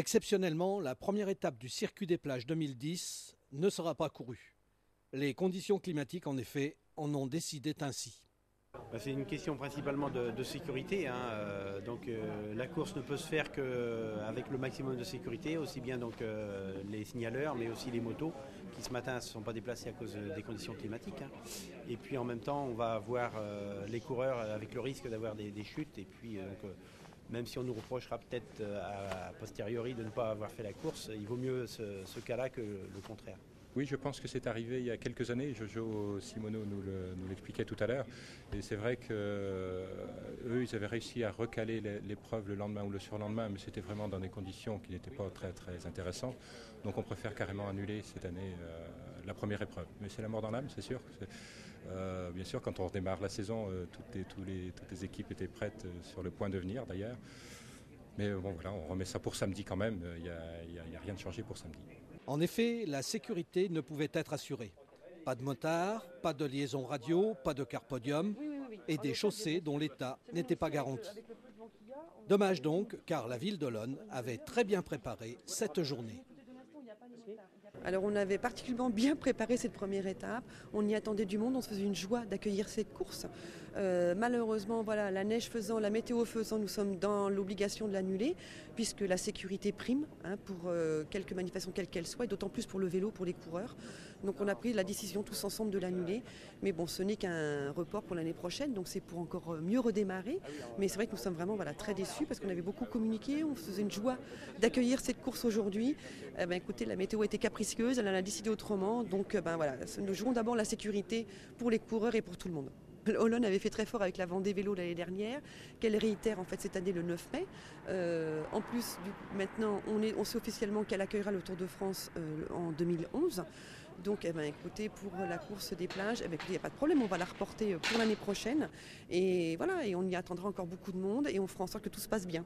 Exceptionnellement, la première étape du Circuit des plages 2010 ne sera pas courue. Les conditions climatiques, en effet, en ont décidé ainsi. C'est une question principalement de sécurité, hein. La course ne peut se faire qu'avec le maximum de sécurité, aussi bien les signaleurs, mais aussi les motos qui ce matin ne se sont pas déplacés à cause des conditions climatiques, hein. Et puis en même temps, on va avoir les coureurs avec le risque d'avoir des chutes. Et puis même si on nous reprochera peut-être a posteriori de ne pas avoir fait la course, il vaut mieux ce cas-là que le contraire. Oui, je pense que c'est arrivé il y a quelques années. Jojo Simoneau nous l'expliquait tout à l'heure. Et c'est vrai qu'eux, ils avaient réussi à recaler l'épreuve le lendemain ou le surlendemain, mais c'était vraiment dans des conditions qui n'étaient pas très, très intéressantes. Donc on préfère carrément annuler cette année la première épreuve. Mais c'est la mort dans l'âme, c'est sûr. Bien sûr, quand on redémarre la saison, toutes les équipes étaient prêtes sur le point de venir d'ailleurs. Mais bon, voilà, on remet ça pour samedi quand même. Il n'y a rien de changé pour samedi. En effet, la sécurité ne pouvait être assurée. Pas de motards, pas de liaison radio, pas de car podium et des chaussées dont l'état n'était pas garanti. Dommage donc, car la ville d'Olonne avait très bien préparé cette journée. Alors on avait particulièrement bien préparé cette première étape, on y attendait du monde, on se faisait une joie d'accueillir cette course. Malheureusement, voilà, la neige faisant, la météo faisant, nous sommes dans l'obligation de l'annuler puisque la sécurité prime pour quelque manifestation quelle qu'elle soit et d'autant plus pour le vélo, pour les coureurs. Donc on a pris la décision tous ensemble de l'annuler, mais bon, ce n'est qu'un report pour l'année prochaine, donc c'est pour encore mieux redémarrer. Mais c'est vrai que nous sommes vraiment très déçus parce qu'on avait beaucoup communiqué, on se faisait une joie d'accueillir cette course aujourd'hui. Écoutez, la météo était capricieuse, elle en a décidé autrement, donc nous jouons d'abord la sécurité pour les coureurs et pour tout le monde. Olonne avait fait très fort avec la Vendée Vélo l'année dernière, qu'elle réitère en fait cette année le 9 mai. En plus, maintenant, on sait officiellement qu'elle accueillera le Tour de France en 2011. Donc, écoutez, pour la course des plages, il n'y a pas de problème, on va la reporter pour l'année prochaine. Et voilà, et on y attendra encore beaucoup de monde et on fera en sorte que tout se passe bien.